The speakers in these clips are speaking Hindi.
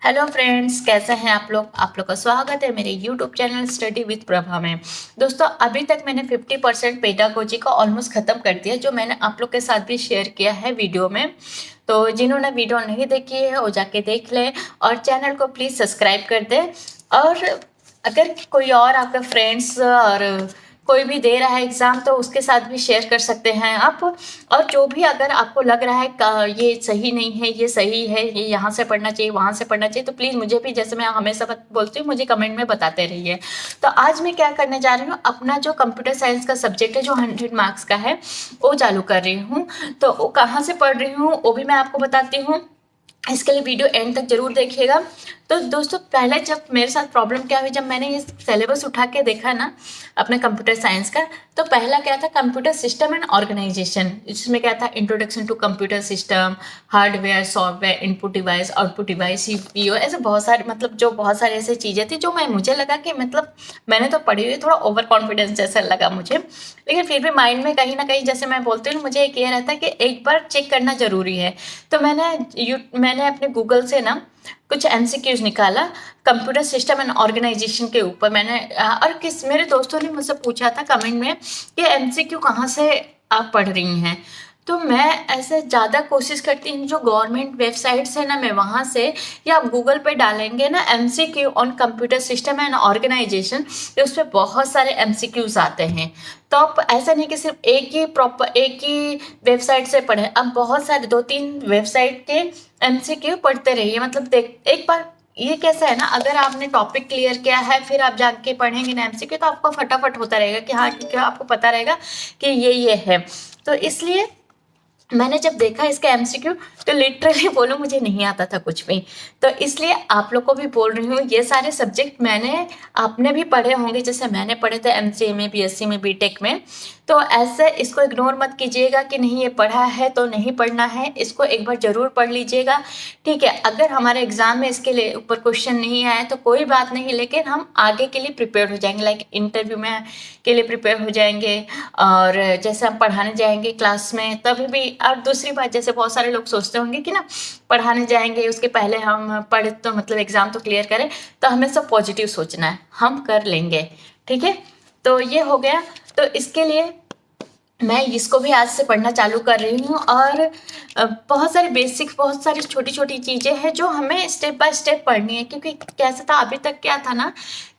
हेलो फ्रेंड्स, कैसे हैं आप लोग का स्वागत है मेरे YouTube channel study with Prabha में। दोस्तों, अभी तक मैंने 50% पेडागोजी का ऑलमोस्ट ख़त्म कर दिया, जो मैंने आप लोग के साथ भी शेयर किया है वीडियो में। तो जिन्होंने वीडियो नहीं देखी है वो जाके देख लें और चैनल को प्लीज़ सब्सक्राइब कर दें। और अगर कोई और आपका फ्रेंड्स और कोई भी दे रहा है एग्ज़ाम तो उसके साथ भी शेयर कर सकते हैं आप। और जो भी अगर आपको लग रहा है ये सही नहीं है, ये सही है, ये यहाँ से पढ़ना चाहिए, वहाँ से पढ़ना चाहिए, तो प्लीज़ मुझे भी, जैसे मैं हमेशा बोलती हूँ, मुझे कमेंट में बताते रहिए। तो आज मैं क्या करने जा रही हूँ, अपना जो कंप्यूटर साइंस का सब्जेक्ट है जो 100 मार्क्स का है वो चालू कर रही हूँ। तो वो कहाँ से पढ़ रही हूँ वो भी मैं आपको बताती हूँ। इसके लिए वीडियो एंड तक जरूर देखिएगा। तो दोस्तों, पहले जब मेरे साथ प्रॉब्लम क्या हुई, जब मैंने ये सिलेबस उठा के देखा ना अपने कंप्यूटर साइंस का, तो पहला क्या था, कंप्यूटर सिस्टम एंड ऑर्गेनाइजेशन। इसमें क्या था, introduction to computer system, hardware, software, input device, output device, CPU, ऐसे बहुत सारे, मतलब जो बहुत सारी ऐसी चीज़ें थी जो मुझे लगा कि मतलब मैंने तो पढ़ी हुई, थोड़ा ओवर कॉन्फिडेंस जैसा लगा मुझे। लेकिन फिर भी माइंड में कहीं ना कहीं, जैसे मैं बोलती हूँ, मुझे एक ये रहता है कि एक बार चेक करना ज़रूरी है। तो मैंने अपने गूगल से ना कुछ एमसीक्यूज निकाला कंप्यूटर सिस्टम एंड ऑर्गेनाइजेशन के ऊपर। और मेरे दोस्तों ने मुझसे पूछा था कमेंट में कि एमसीक्यू कहाँ से आप पढ़ रही हैं। तो मैं ऐसे ज़्यादा कोशिश करती हूँ, जो गवर्नमेंट वेबसाइट्स है ना, मैं वहाँ से, या आप गूगल पे डालेंगे ना MCQ on computer system and organisation, तो उस पर बहुत सारे एमसीक्यूज आते हैं। तो आप ऐसा नहीं कि सिर्फ एक ही वेबसाइट से पढ़ें, अब बहुत सारे 2-3 वेबसाइट के एमसीक्यू पढ़ते रहिए। मतलब देख, एक बार ये कैसा है ना, अगर आपने टॉपिक क्लियर किया है फिर आप जाके पढ़ेंगे ना एमसीक्यू, तो आपको फटाफट होता रहेगा कि हाँ, क्योंकि आपको पता रहेगा कि ये है। तो इसलिए मैंने जब देखा इसका एमसीक्यू, तो लिटरली बोलो, मुझे नहीं आता था कुछ भी। तो इसलिए आप लोग को भी बोल रही हूँ, ये सारे सब्जेक्ट आपने भी पढ़े होंगे, जैसे मैंने पढ़े थे एमसीए में, बीएससी में, बीटेक में। तो ऐसे इसको इग्नोर मत कीजिएगा कि नहीं ये पढ़ा है तो नहीं पढ़ना है, इसको एक बार ज़रूर पढ़ लीजिएगा। ठीक है, अगर हमारे एग्जाम में इसके लिए ऊपर क्वेश्चन नहीं आए तो कोई बात नहीं, लेकिन हम आगे के लिए प्रिपेयर हो जाएंगे, लाइक इंटरव्यू में के लिए प्रिपेयर हो जाएंगे। और जैसे हम पढ़ाने जाएंगे क्लास में तभी भी। और दूसरी बात, जैसे बहुत सारे लोग सोचते होंगे कि ना पढ़ाने जाएंगे उसके पहले हम पढ़े, तो मतलब एग्जाम तो क्लियर करें। तो हमें सब पॉजिटिव सोचना है, हम कर लेंगे। ठीक है, तो ये हो गया। तो इसके लिए मैं इसको भी आज से पढ़ना चालू कर रही हूँ। और बहुत सारे बेसिक्स, बहुत सारी छोटी छोटी चीज़ें हैं जो हमें स्टेप बाय स्टेप पढ़नी है। क्योंकि कैसा था, अभी तक क्या था ना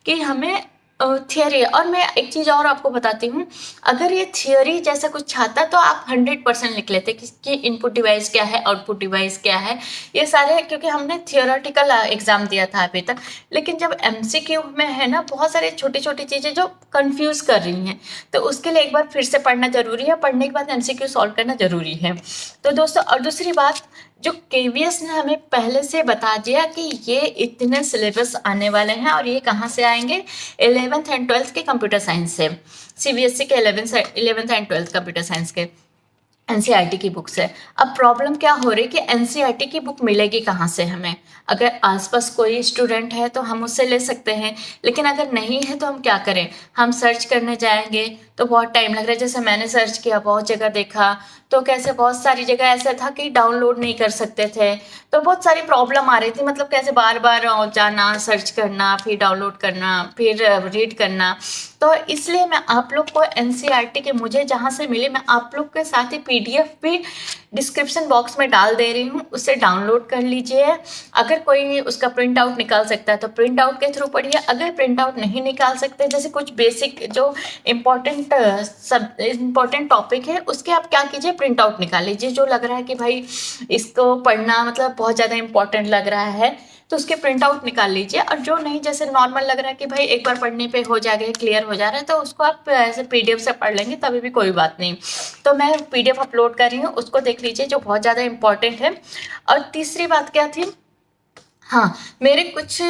कि हमें थियोरी। और मैं एक चीज़ और आपको बताती हूँ, अगर ये थियोरी जैसा कुछ आता तो आप 100% लिख लेते कि इनपुट डिवाइस क्या है, आउटपुट डिवाइस क्या है, ये सारे, क्योंकि हमने थियोरेटिकल एग्जाम दिया था अभी तक। लेकिन जब एमसीक्यू में है ना, बहुत सारी छोटी छोटी चीज़ें जो कंफ्यूज कर रही हैं, तो उसके लिए एक बार फिर से पढ़ना जरूरी है। पढ़ने के बाद एमसीक्यू सॉल्व करना जरूरी है। तो दोस्तों, और दूसरी बात, जो केवीएस ने हमें पहले से बता दिया कि ये इतने सिलेबस आने वाले हैं और ये कहाँ से आएंगे, 11th एंड 12th के कंप्यूटर साइंस से, सीबीएसई के 11th and 12th computer science के एनसीईआरटी की बुक से। अब प्रॉब्लम क्या हो रही कि एनसीईआरटी की बुक मिलेगी कहाँ से हमें। अगर आसपास कोई स्टूडेंट है तो हम उससे ले सकते हैं, लेकिन अगर नहीं है तो हम क्या करें, हम सर्च करने जाएंगे तो बहुत टाइम लग रहा है। जैसे मैंने सर्च किया, बहुत जगह देखा, तो कैसे बहुत सारी जगह ऐसा था कि डाउनलोड नहीं कर सकते थे। तो बहुत सारी प्रॉब्लम आ रही थी, मतलब कैसे बार बार जाना, सर्च करना, फिर डाउनलोड करना, फिर रीड करना। तो इसलिए मैं आप लोग को एनसीईआरटी के मुझे जहाँ से मिले, मैं आप लोग के साथ ही पीडीएफ भी डिस्क्रिप्शन बॉक्स में डाल दे रही हूँ, उससे डाउनलोड कर लीजिए। अगर कोई उसका प्रिंट आउट निकाल सकता है तो प्रिंट आउट के थ्रू पढ़िए। अगर प्रिंट आउट नहीं निकाल सकते, जैसे कुछ बेसिक जो इम्पोर्टेंट टॉपिक है उसके आप क्या कीजिए, प्रिंट आउट निकाल लीजिए। जो लग रहा है कि भाई इसको पढ़ना मतलब बहुत ज़्यादा इंपॉर्टेंट लग रहा है तो उसके प्रिंट आउट निकाल लीजिए। और जो नहीं, जैसे नॉर्मल लग रहा है कि भाई एक बार पढ़ने पे हो जाएगा, क्लियर हो जा रहा है, तो उसको आप ऐसे पीडीएफ से पढ़ लेंगे तभी भी कोई बात नहीं। तो मैं पीडीएफ अपलोड कर रही हूँ, उसको देख लीजिए, जो बहुत ज़्यादा इंपॉर्टेंट है। और तीसरी बात क्या थी, हाँ, मेरे कुछ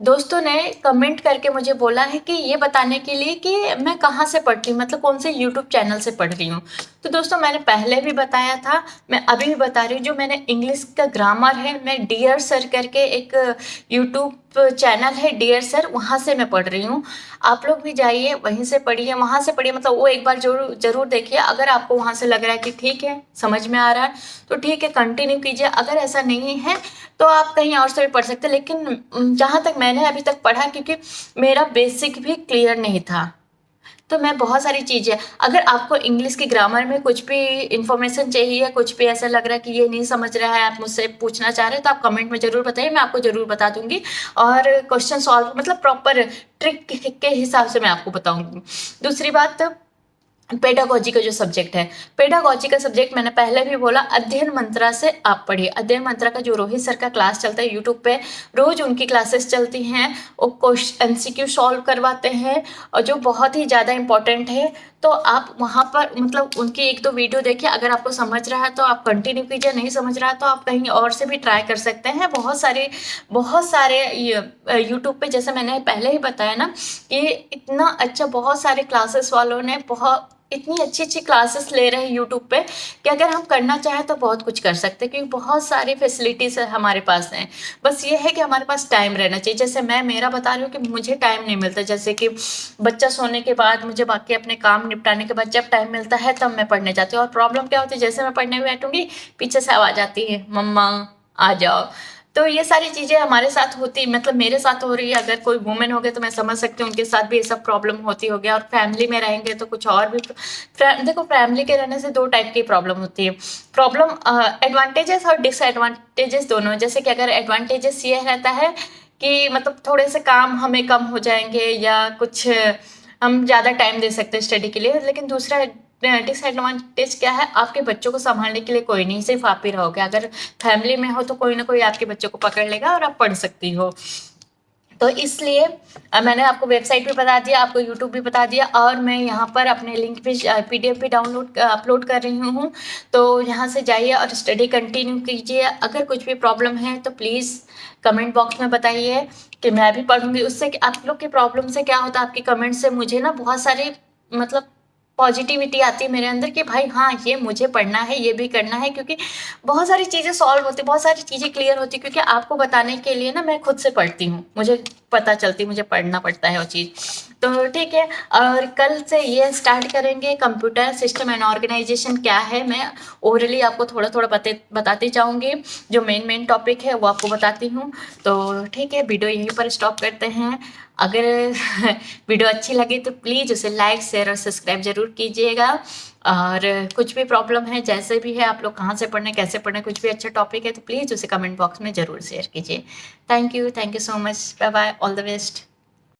दोस्तों ने कमेंट करके मुझे बोला है कि ये बताने के लिए कि मैं कहाँ से पढ़ती हूँ, मतलब कौन से यूट्यूब चैनल से पढ़ रही हूँ। तो दोस्तों, मैंने पहले भी बताया था, मैं अभी भी बता रही हूँ, जो मैंने इंग्लिश का ग्रामर है, मैं डियर सर करके एक यूट्यूब चैनल है डियर सर, वहाँ से मैं पढ़ रही हूँ। आप लोग भी जाइए, वहीं से पढ़िए, वहाँ से पढ़िए, मतलब वो एक बार जरूर देखिए। अगर आपको वहाँ से लग रहा है कि ठीक है, समझ में आ रहा है, तो ठीक है, कंटिन्यू कीजिए। अगर ऐसा नहीं है तो आप कहीं और से भी पढ़ सकते हैं। लेकिन जहाँ तक मैंने अभी तक पढ़ा, क्योंकि मेरा बेसिक भी क्लियर नहीं था, तो मैं बहुत सारी चीज़ें, अगर आपको इंग्लिश की ग्रामर में कुछ भी इंफॉर्मेशन चाहिए, कुछ भी ऐसा लग रहा है कि ये नहीं समझ रहा है, आप मुझसे पूछना चाह रहे हैं, तो आप कमेंट में ज़रूर बताइए, मैं आपको ज़रूर बता दूंगी। और क्वेश्चन सॉल्व, मतलब प्रॉपर ट्रिक के हिसाब से मैं आपको बताऊंगी। दूसरी बात, पेडागोजी का जो सब्जेक्ट है, पेडागोजी का सब्जेक्ट मैंने पहले भी बोला, अध्ययन मंत्रा से आप पढ़िए। अध्ययन मंत्रा का जो रोहित सर का क्लास चलता है यूट्यूब पे, रोज उनकी क्लासेस चलती हैं। वो क्वेश्चन MCQ सॉल्व करवाते हैं, और जो बहुत ही ज़्यादा इंपॉर्टेंट है। तो आप वहाँ पर मतलब उनकी 1-2 वीडियो देखिए। अगर आपको समझ रहा है तो आप कंटिन्यू कीजिए, नहीं समझ रहा है तो आप कहीं और से भी ट्राई कर सकते हैं। बहुत सारे यूट्यूब पे, जैसे मैंने पहले ही बताया ना, कि इतना अच्छा, बहुत सारे क्लासेस वालों ने बहुत इतनी अच्छी अच्छी क्लासेस ले रहे हैं यूट्यूब पे, कि अगर हम करना चाहें तो बहुत कुछ कर सकते हैं, क्योंकि बहुत सारी फैसिलिटीज़ हमारे पास हैं। बस ये है कि हमारे पास टाइम रहना चाहिए। जैसे मैं मेरा बता रही हूँ कि मुझे टाइम नहीं मिलता, जैसे कि बच्चा सोने के बाद, मुझे बाकी अपने काम निपटाने के बाद जब टाइम मिलता है तब मैं पढ़ने जाती हूँ। और प्रॉब्लम क्या होती है, जैसे मैं पढ़ने बैठूंगी, पीछे से आवाज़ आती है, मम्मा आ जाओ। तो ये सारी चीज़ें हमारे साथ होती, मतलब मेरे साथ हो रही है। अगर कोई वुमेन हो गए तो मैं समझ सकती हूँ, उनके साथ भी ये सब प्रॉब्लम होती होगी। और फैमिली में रहेंगे तो कुछ और भी। देखो, फैमिली के रहने से 2 टाइप की प्रॉब्लम होती है। प्रॉब्लम, एडवांटेजेस और डिसएडवांटेजेस दोनों हैं। जैसे कि अगर एडवांटेजेस ये रहता है कि मतलब थोड़े से काम हमें कम हो जाएंगे, या कुछ हम ज़्यादा टाइम दे सकते हैं स्टडी के लिए। लेकिन दूसरा डिसएडवांटेज क्या है, आपके बच्चों को संभालने के लिए कोई नहीं, सिर्फ आप ही रहोगे। अगर फैमिली में हो तो कोई ना कोई आपके बच्चों को पकड़ लेगा और आप पढ़ सकती हो। तो इसलिए मैंने आपको वेबसाइट भी बता दिया, आपको यूट्यूब भी बता दिया, और मैं यहाँ पर अपने लिंक पे PDF भी अपलोड कर रही हूँ। तो यहाँ से जाइए और स्टडी कंटिन्यू कीजिए। अगर कुछ भी प्रॉब्लम है तो प्लीज़ कमेंट बॉक्स में बताइए, कि मैं भी पढ़ूंगी। उससे कि आप लोग की प्रॉब्लम से क्या होता है, आपके कमेंट से मुझे ना बहुत सारे, मतलब पॉजिटिविटी आती है मेरे अंदर, कि भाई हाँ, ये मुझे पढ़ना है, ये भी करना है। क्योंकि बहुत सारी चीज़ें सॉल्व होती, बहुत सारी चीज़ें क्लियर होती, क्योंकि आपको बताने के लिए ना मैं खुद से पढ़ती हूँ, मुझे पता चलती, मुझे पढ़ना पड़ता है वो चीज़। तो ठीक है, और कल से ये स्टार्ट करेंगे, कंप्यूटर सिस्टम एंड ऑर्गेनाइजेशन क्या है। मैं ओरली आपको थोड़ा थोड़ा बताती जाऊँगी, जो मेन टॉपिक है वो आपको बताती हूँ। तो ठीक है, वीडियो यहीं पर स्टॉप करते हैं। अगर वीडियो अच्छी लगी तो प्लीज़ उसे लाइक, शेयर और सब्सक्राइब जरूर कीजिएगा। और कुछ भी प्रॉब्लम है, जैसे भी है, आप लोग कहाँ से पढ़ने, कैसे पढ़ने, कुछ भी अच्छा टॉपिक है तो प्लीज़ उसे कमेंट बॉक्स में ज़रूर शेयर कीजिए। Thank you so much, bye bye, all the best.